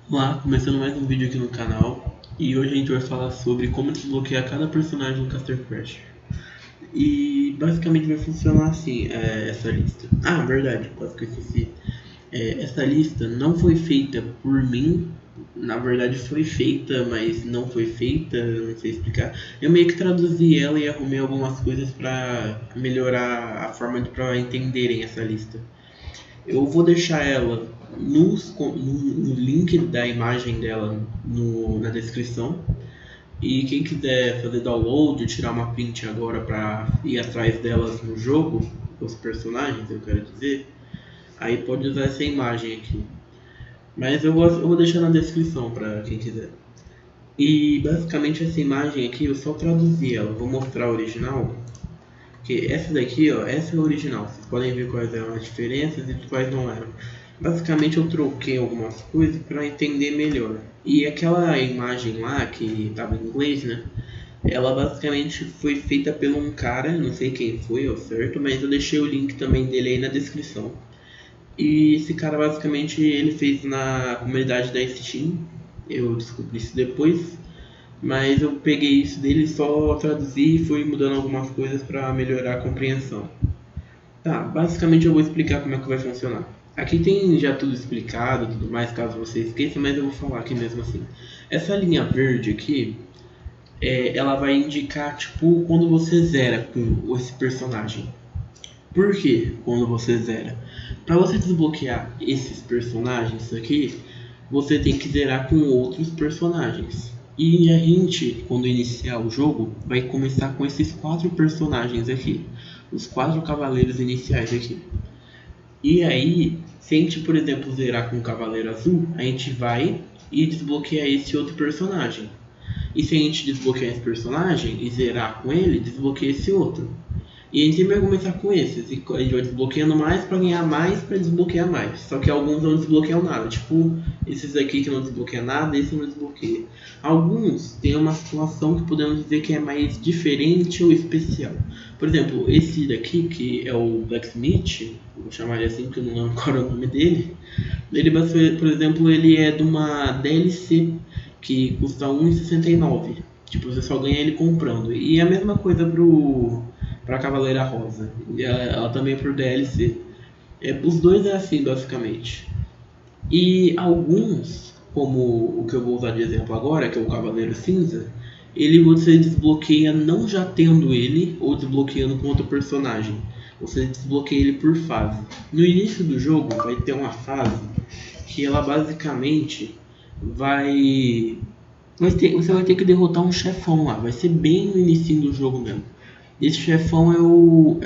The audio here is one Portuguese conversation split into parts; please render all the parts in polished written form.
Olá, começando mais um vídeo aqui no canal e hoje a gente vai falar sobre como desbloquear cada personagem no Caster Crash. E basicamente vai funcionar assim, essa lista. Ah, verdade, quase que eu esqueci. Essa lista não foi feita por mim, na verdade foi feita, mas não foi feita, eu não sei explicar. Eu meio que traduzi ela e arrumei algumas coisas para melhorar a forma de para entenderem essa lista. Eu vou deixar ela no link da imagem dela na descrição. E quem quiser fazer download, tirar uma print agora para ir atrás delas no jogo, os personagens, eu quero dizer, aí pode usar essa imagem aqui. Mas eu vou deixar na descrição para quem quiser. E basicamente essa imagem aqui eu só traduzi ela, vou mostrar a original. Que essa daqui, ó, essa é a original. Vocês podem ver quais eram as diferenças e quais não eram. Basicamente eu troquei algumas coisas para entender melhor. E aquela imagem lá que estava em inglês, né? Ela basicamente foi feita por um cara, não sei quem foi ao certo, mas eu deixei o link também dele aí na descrição. E esse cara basicamente ele fez na comunidade da Steam. Eu descobri isso depois. Mas eu peguei isso dele, só traduzi e fui mudando algumas coisas para melhorar a compreensão. Tá, basicamente eu vou explicar como é que vai funcionar. Aqui tem já tudo explicado e tudo mais, caso você esqueça, mas eu vou falar aqui mesmo assim. Essa linha verde aqui, ela vai indicar, tipo, quando você zera com esse personagem. Por que quando você zera? Para você desbloquear esses personagens aqui, você tem que zerar com outros personagens. E a gente, quando iniciar o jogo, vai começar com esses quatro personagens aqui. Os quatro cavaleiros iniciais aqui. E aí, se a gente, por exemplo, zerar com o Cavaleiro Azul, a gente vai e desbloqueia esse outro personagem. E se a gente desbloquear esse personagem e zerar com ele, desbloqueia esse outro. E a gente sempre vai começar com esses. E a gente vai desbloqueando mais para ganhar mais para desbloquear mais. Só que alguns não desbloqueiam nada. Tipo, esses aqui que não desbloqueiam nada, esse não desbloqueia. Alguns têm uma situação que podemos dizer que é mais diferente ou especial. Por exemplo, esse daqui, que é o Blacksmith, vou chamar ele assim porque eu não lembro qual é o nome dele. Ele, por exemplo, ele é de uma DLC que custa R$1,69. Tipo, você só ganha ele comprando. E a mesma coisa pra Cavaleira Rosa. E ela também é por DLC. Os dois é assim, basicamente. E alguns, como o que eu vou usar de exemplo agora, que é o Cavaleiro Cinza, ele você desbloqueia não já tendo ele ou desbloqueando com outro personagem. Você desbloqueia ele por fase. No início do jogo vai ter uma fase que ela basicamente vai você vai ter que derrotar um chefão lá, vai ser bem no início do jogo mesmo. Esse chefão é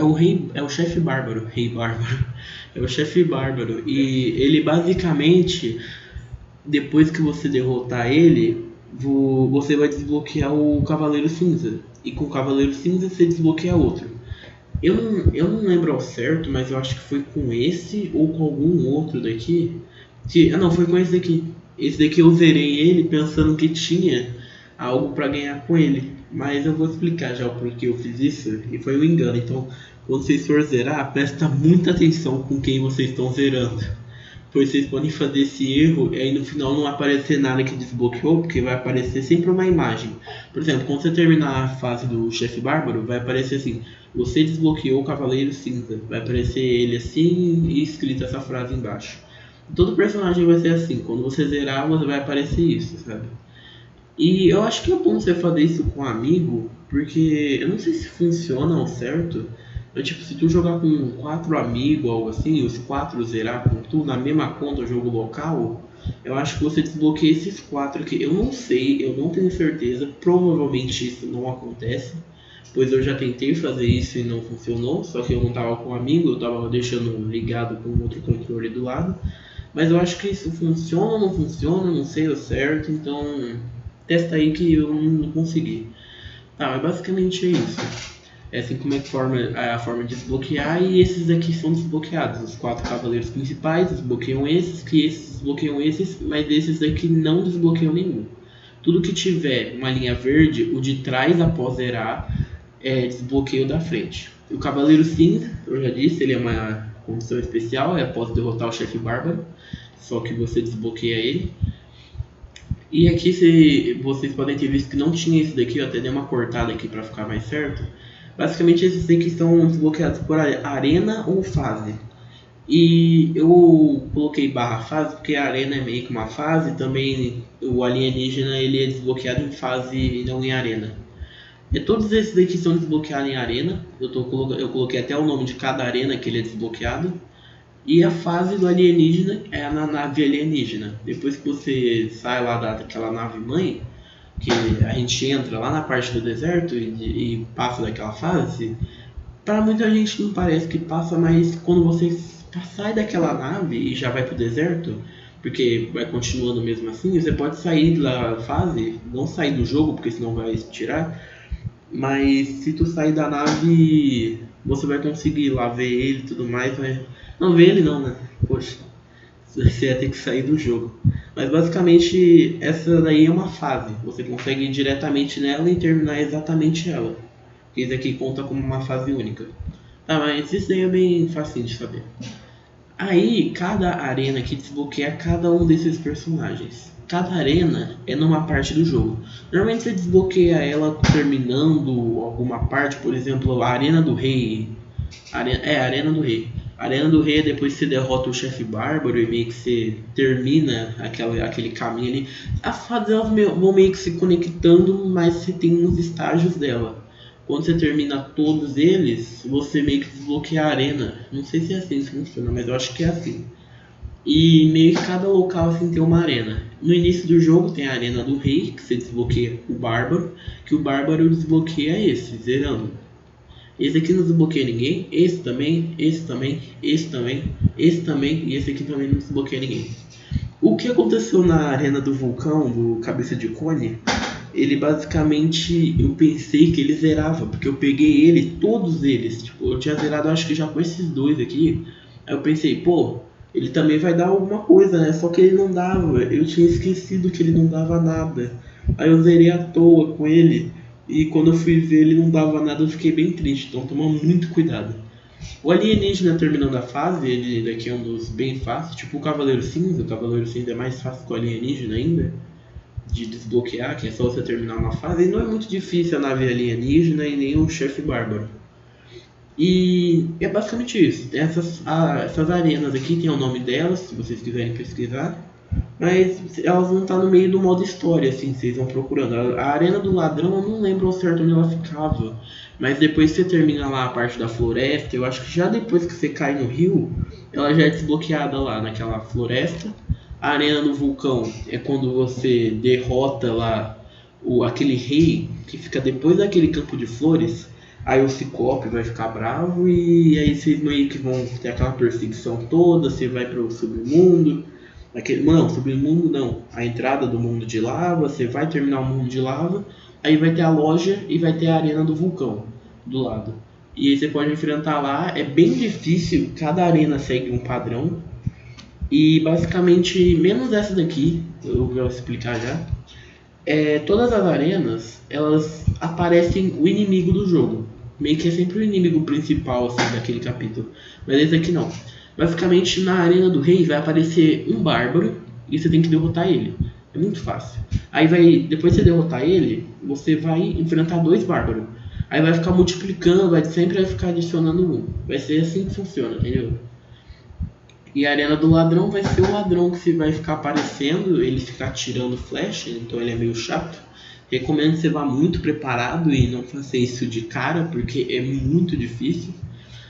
o chefe bárbaro, rei bárbaro. É o chefe bárbaro e ele basicamente depois que você derrotar ele, você vai desbloquear o Cavaleiro Cinza e com o Cavaleiro Cinza você desbloqueia outro. Eu não lembro ao certo, mas eu acho que foi com esse ou com algum outro daqui. Não, foi com esse daqui. Esse daqui eu zerei ele pensando que tinha algo para ganhar com ele. Mas eu vou explicar já o porquê eu fiz isso e foi um engano. Então, quando vocês for zerar, presta muita atenção com quem vocês estão zerando. Pois vocês podem fazer esse erro e aí no final não aparecer nada que desbloqueou, porque vai aparecer sempre uma imagem. Por exemplo, quando você terminar a fase do chefe bárbaro, vai aparecer assim: você desbloqueou o Cavaleiro Cinza. Vai aparecer ele assim e escrito essa frase embaixo. Todo personagem vai ser assim, quando você zerar, você vai aparecer isso, sabe? E eu acho que é bom você fazer isso com um amigo, porque eu não sei se funciona ao certo. Tipo, se tu jogar com quatro amigos, algo assim, os quatro zerar com tu na mesma conta, jogo local, eu acho que você desbloqueia esses quatro aqui. Eu não sei, eu não tenho certeza, provavelmente isso não acontece, pois eu já tentei fazer isso e não funcionou, só que eu não tava com um amigo, eu tava deixando ligado com outro controle do lado. Mas eu acho que isso funciona ou não funciona, não sei o certo, então testa aí que eu não consegui. Tá, mas basicamente é isso. É assim como é a forma de desbloquear e esses aqui são desbloqueados. Os quatro cavaleiros principais desbloqueiam esses, que esses desbloqueiam esses, mas esses daqui não desbloqueiam nenhum. Tudo que tiver uma linha verde, o de trás após zerar é desbloqueio da frente. O Cavaleiro Cinza, eu já disse, ele é uma condição especial, é após derrotar o chefe bárbaro, só que você desbloqueia ele. E aqui vocês podem ter visto que não tinha esse daqui, eu até dei uma cortada aqui para ficar mais certo. Basicamente esses daqui são desbloqueados por arena ou fase. E eu coloquei barra fase porque a arena é meio que uma fase, também o alienígena ele é desbloqueado em fase e não em arena. E todos esses aqui são desbloqueados em arena, eu coloquei até o nome de cada arena que ele é desbloqueado. E a fase do alienígena é na nave alienígena. Depois que você sai lá daquela nave mãe, que a gente entra lá na parte do deserto e passa daquela fase, para muita gente não parece que passa, mas quando você sai daquela nave e já vai pro deserto, porque vai continuando mesmo assim, você pode sair da fase, não sair do jogo, porque senão vai tirar, mas se tu sair da nave, você vai conseguir ir lá ver ele e tudo mais, vai... Não ver ele não, né? Poxa, você ia ter que sair do jogo. Mas basicamente essa daí é uma fase. Você consegue ir diretamente nela e terminar exatamente ela. Isso aqui conta como uma fase única. Tá, mas isso daí é bem fácil de saber. Aí, cada arena aqui desbloqueia cada um desses personagens. Cada arena é numa parte do jogo. Normalmente você desbloqueia ela terminando alguma parte, por exemplo, a Arena do Rei. A Arena do Rei. A Arena do Rei é depois que você derrota o chefe bárbaro e meio que você termina aquele caminho ali. As fases elas vão meio que se conectando, mas você tem uns estágios dela. Quando você termina todos eles, você meio que desbloqueia a arena. Não sei se é assim que funciona, mas eu acho que é assim. E meio que cada local assim tem uma arena. No início do jogo tem a arena do rei, que você desbloqueia o bárbaro, que o bárbaro desbloqueia esse, zerando. Esse aqui não desbloqueia ninguém, esse também, esse também, esse também, esse também, e esse aqui também não desbloqueia ninguém. O que aconteceu na arena do vulcão, do cabeça de cone, ele basicamente, eu pensei que ele zerava, porque eu peguei ele, todos eles, tipo, eu tinha zerado acho que já com esses dois aqui, aí eu pensei, pô, ele também vai dar alguma coisa, né, só que ele não dava, eu tinha esquecido que ele não dava nada, aí eu zerei à toa com ele, e quando eu fui ver ele não dava nada, eu fiquei bem triste, então toma muito cuidado. O alienígena terminando a fase, ele daqui é um dos bem fáceis, tipo o Cavaleiro Cinza é mais fácil que o alienígena ainda, de desbloquear, que é só você terminar uma fase, e não é muito difícil a nave alienígena e nem o chefe bárbaro. E é basicamente isso. Essas arenas aqui tem o nome delas, se vocês quiserem pesquisar, mas elas vão estar no meio do modo história, assim, vocês vão procurando. A arena do ladrão eu não lembro ao certo onde ela ficava, mas depois que você termina lá a parte da floresta, eu acho que já depois que você cai no rio, ela já é desbloqueada lá naquela floresta. A arena do vulcão é quando você derrota lá aquele rei que fica depois daquele campo de flores. Aí o Ciclope vai ficar bravo e aí vocês meio que vão ter aquela perseguição toda. Você vai para o submundo. Não, submundo não. A entrada do mundo de lava. Você vai terminar o mundo de lava. Aí vai ter a loja e vai ter a arena do vulcão do lado. E aí você pode enfrentar lá. É bem difícil. Cada arena segue um padrão. E basicamente, menos essa daqui, eu vou explicar já. Todas as arenas, elas aparecem o inimigo do jogo. Meio que é sempre o inimigo principal assim, daquele capítulo. Mas esse aqui não. Basicamente, na arena do rei vai aparecer um bárbaro e você tem que derrotar ele. É muito fácil. Aí depois de você derrotar ele, você vai enfrentar dois bárbaros. Aí vai ficar multiplicando, sempre vai ficar adicionando um. Vai ser assim que funciona, entendeu? E a arena do ladrão vai ser o ladrão que vai ficar aparecendo, ele ficar tirando flecha, então ele é meio chato. Recomendo que você vá muito preparado e não faça isso de cara, porque é muito difícil.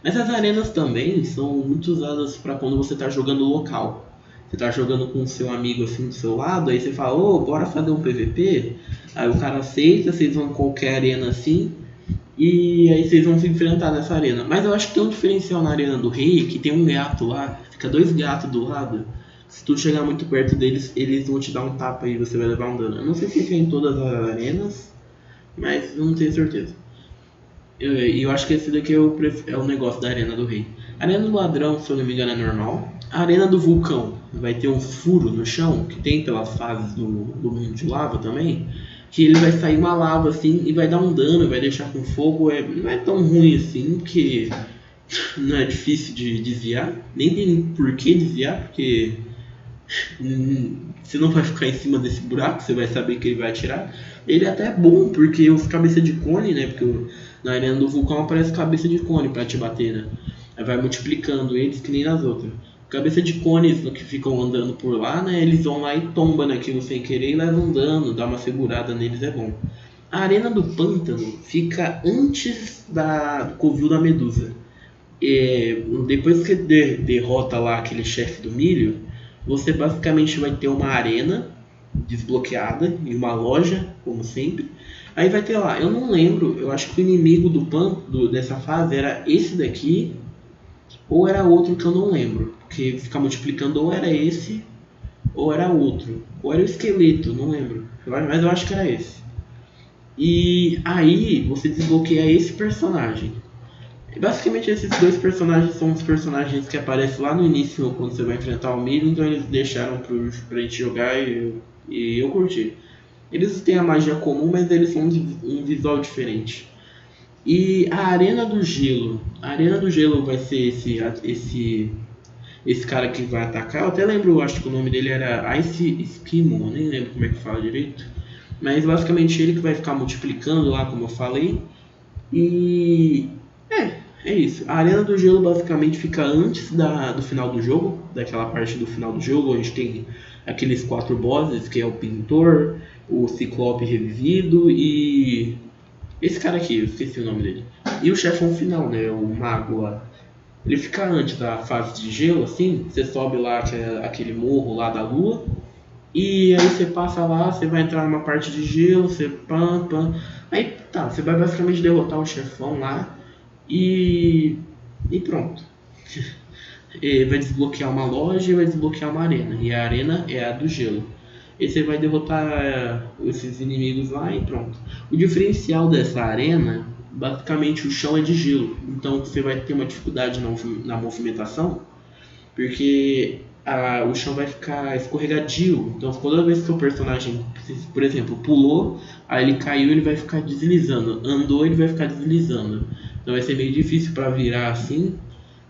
Mas as arenas também são muito usadas para quando você está jogando local. Você está jogando com o seu amigo assim do seu lado, aí você fala, ô, bora fazer um PVP? Aí o cara aceita, vocês vão em qualquer arena assim, e aí vocês vão se enfrentar nessa arena. Mas eu acho que tem um diferencial na arena do rei, que tem um gato lá, fica dois gatos do lado. Se tu chegar muito perto deles, eles vão te dar um tapa e você vai levar um dano. Eu não sei se fica em todas as arenas, mas eu não tenho certeza. E eu acho que esse daqui é o negócio da arena do rei. A arena do ladrão, se eu não me engano, é normal. A arena do vulcão vai ter um furo no chão, que tem pelas fases do mundo de lava também, que ele vai sair uma lava assim e vai dar um dano, vai deixar com fogo. Não é tão ruim assim, porque não é difícil de desviar, nem tem por que desviar, porque Você não vai ficar em cima desse buraco, você vai saber que ele vai atirar. Ele é até bom, porque os cabeça de cone, né? Porque na arena do vulcão aparece cabeça de cone pra te bater, né? Aí vai multiplicando eles que nem nas outras. Cabeça de cones que ficam andando por lá, né? Eles vão lá e tombam naquilo sem querer e levam dano, dá uma segurada neles, é bom. A arena do pântano fica antes do covil da medusa. Depois que derrota lá aquele chefe do milho, você basicamente vai ter uma arena desbloqueada e uma loja, como sempre. Aí vai ter lá, eu não lembro, eu acho que o inimigo dessa fase era esse daqui, ou era outro que eu não lembro. Porque ficar multiplicando ou era esse, ou era outro. Ou era o esqueleto, não lembro. Mas eu acho que era esse. E aí você desbloqueia esse personagem. Basicamente esses dois personagens são os personagens que aparecem lá no início quando você vai enfrentar o Milho, então eles deixaram pra gente jogar e eu curti. Eles têm a magia comum, mas eles são um visual diferente. E a Arena do Gelo. A Arena do Gelo vai ser esse cara que vai atacar. Eu até lembro, acho que o nome dele era Ice Eskimo, nem lembro como é que fala direito. Mas basicamente ele que vai ficar multiplicando lá, como eu falei. E é isso. A Arena do Gelo basicamente fica antes do final do jogo, daquela parte do final do jogo, onde tem aqueles 4 bosses, que é o Pintor, o Ciclope revivido e esse cara aqui, eu esqueci o nome dele. E o chefão final, né, o Mago lá. Ele fica antes da fase de gelo, assim, você sobe lá aquele morro lá da lua, e aí você passa lá, você vai entrar numa parte de gelo, você pam. Aí tá, você vai basicamente derrotar o chefão lá e pronto. E vai desbloquear uma loja e vai desbloquear uma arena. E a arena é a do gelo. E você vai derrotar esses inimigos lá e pronto. O diferencial dessa arena, basicamente o chão é de gelo. Então você vai ter uma dificuldade na movimentação, porque o chão vai ficar escorregadio. Então toda vez que o personagem, por exemplo, pulou, aí ele caiu, ele vai ficar deslizando. Andou, ele vai ficar deslizando. Então vai ser meio difícil para virar assim.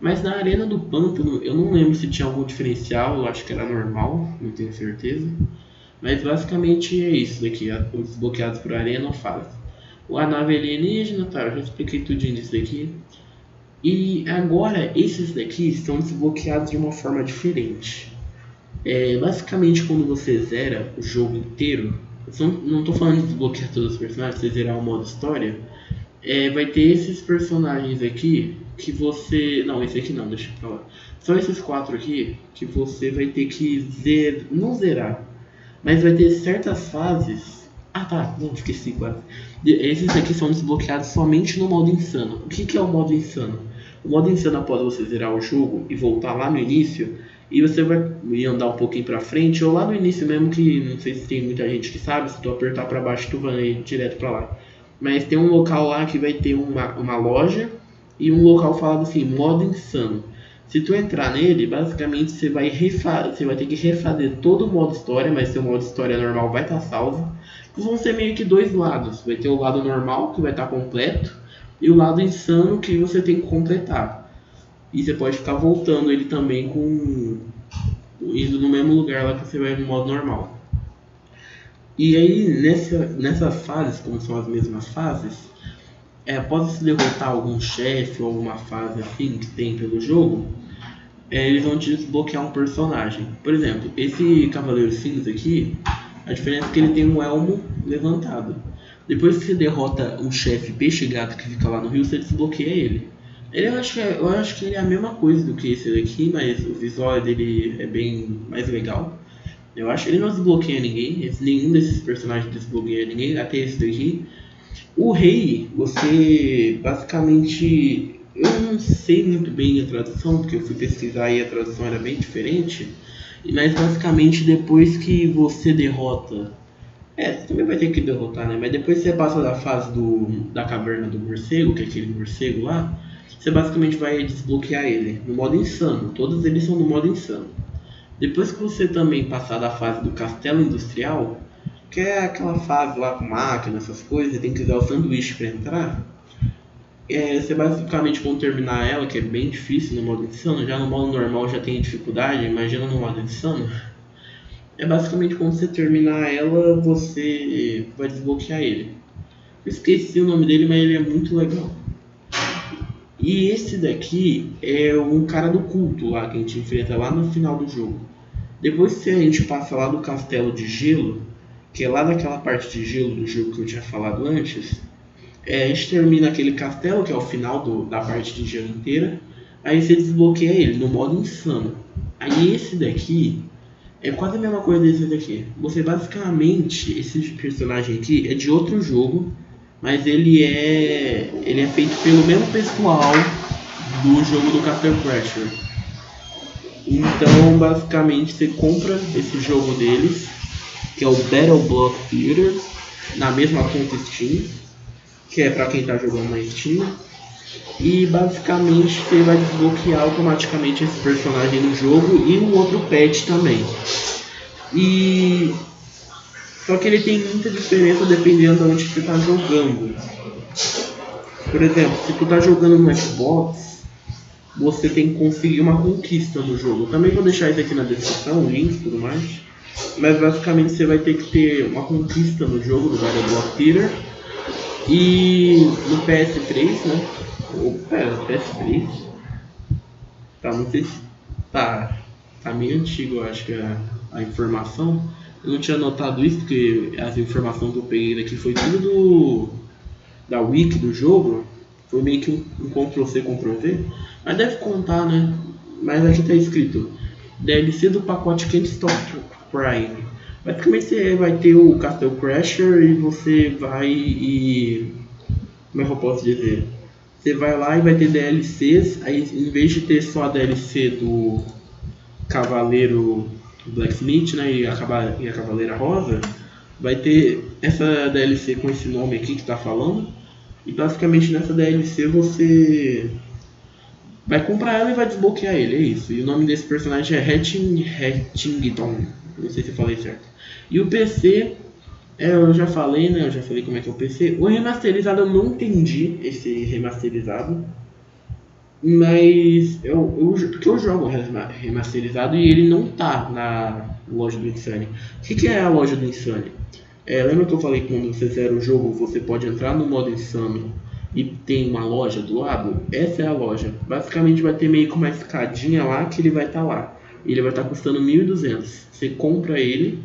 Mas na Arena do Pântano, eu não lembro se tinha algum diferencial, eu acho que era normal, não tenho certeza. Mas basicamente é isso daqui, os desbloqueados por Arena ou fase. A nave alienígena, tá, eu já expliquei tudinho disso daqui. E agora esses daqui são desbloqueados de uma forma diferente. Basicamente quando você zera o jogo inteiro, não estou falando de desbloquear todos os personagens, você zerar o modo história, vai ter esses personagens aqui que você. Não, esse aqui não, deixa eu falar. São esses 4 aqui que você vai ter que não zerar, mas vai ter certas fases. Ah tá, não, esqueci quase. Esses aqui são desbloqueados somente no modo insano. O que é o modo insano? O modo insano, após você zerar o jogo e voltar lá no início, e você vai andar um pouquinho pra frente, ou lá no início mesmo, que não sei se tem muita gente que sabe, se tu apertar pra baixo tu vai direto pra lá. Mas tem um local lá que vai ter uma loja e um local falado assim, modo insano. Se tu entrar nele, basicamente você vai ter que refazer todo o modo história, mas seu modo história normal vai estar salvo. Vão ser meio que dois lados. Vai ter o lado normal, que vai estar completo, e o lado insano, que você tem que completar. E você pode ficar voltando ele também indo no mesmo lugar lá que você vai no modo normal. E aí, nessas fases, como são as mesmas fases, após você derrotar algum chefe ou alguma fase assim que tem pelo jogo, eles vão te desbloquear um personagem. Por exemplo, esse Cavaleiro Cinza aqui, a diferença é que ele tem um elmo levantado. Depois que você derrota um chefe peixe gato que fica lá no rio, você desbloqueia ele. Eu acho que ele é a mesma coisa do que esse daqui, mas o visual dele é bem mais legal. Eu acho que ele não desbloqueia ninguém, nenhum desses personagens desbloqueia ninguém, até esse daqui. O rei, você basicamente. Eu não sei muito bem a tradução, porque eu fui pesquisar e a tradução era bem diferente. Mas basicamente depois que você derrota. Você também vai ter que derrotar, né? Mas depois que você passa da fase da caverna do morcego, que é aquele morcego lá, você basicamente vai desbloquear ele no modo insano. Todos eles são no modo insano. Depois que você também passar da fase do castelo industrial, que é aquela fase lá com máquina, essas coisas, tem que usar o sanduíche para entrar. Você basicamente quando terminar ela, que é bem difícil no modo insano, já no modo normal já tem dificuldade, imagina no modo insano. É basicamente quando você terminar ela, você vai desbloquear ele. Eu esqueci o nome dele, mas ele é muito legal. E esse daqui é um cara do culto lá que a gente enfrenta lá no final do jogo. Depois que a gente passa lá do castelo de gelo, que é lá daquela parte de gelo do jogo que eu tinha falado antes, a gente termina aquele castelo, que é o final da parte de gelo inteira. Aí você desbloqueia ele no modo insano. Aí esse daqui é quase a mesma coisa desse daqui. Você basicamente, esse personagem aqui é de outro jogo, mas ele é feito pelo mesmo pessoal do jogo do Castle Crasher. Então, basicamente, você compra esse jogo deles, que é o Battle Block Theater, na mesma conta Steam, que é para quem está jogando na Steam. E basicamente você vai desbloquear automaticamente esse personagem no jogo e um outro patch também. E só que ele tem muita diferença dependendo de onde você está jogando. Por exemplo, se tu está jogando no Xbox, você tem que conseguir uma conquista no jogo. Eu também vou deixar isso aqui na descrição, links e tudo mais. Mas basicamente você vai ter que ter uma conquista no jogo do Battle Block Theater. E no PS3, né? PS3? Tá, não sei se tá meio antigo, eu acho que a informação. Eu não tinha notado isso, porque as informações que eu peguei daqui foi tudo da wiki do jogo. Foi meio que um Ctrl-C, Ctrl-V. Mas deve contar, né? Mas aqui tá escrito DLC do pacote Can't Stop Crying. Basicamente você vai ter o Castle Crasher e você vai e... Como é que eu posso dizer? Você vai lá e vai ter DLCs, aí em vez de ter só a DLC do Cavaleiro Blacksmith, né, e a Cavaleira Rosa, vai ter essa DLC com esse nome aqui que tá falando. E basicamente nessa DLC você vai comprar ela e vai desbloquear ele, é isso. E o nome desse personagem é Hatchington, não sei se eu falei certo. E o PC, eu já falei, né? Eu já falei como é que é o PC. O remasterizado eu não entendi esse remasterizado. Mas porque eu jogo remasterizado e ele não tá na loja do Insane. O que é a loja do Insane? Lembra que eu falei que quando você zera o jogo você pode entrar no modo insano e tem uma loja do lado? Essa é a loja. Basicamente vai ter meio que uma escadinha lá que ele vai estar lá. Ele vai estar custando 1.200. Você compra ele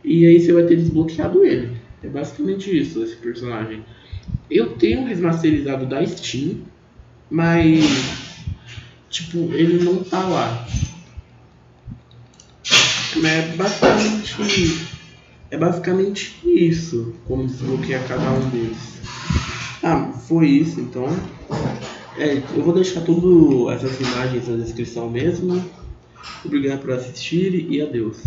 e aí você vai ter desbloqueado ele. É basicamente isso, esse personagem. Eu tenho um remasterizado da Steam, mas tipo, ele não tá lá. É basicamente isso, como desbloquear cada um deles. Foi isso então. Eu vou deixar todas essas imagens na descrição mesmo. Obrigado por assistir e adeus.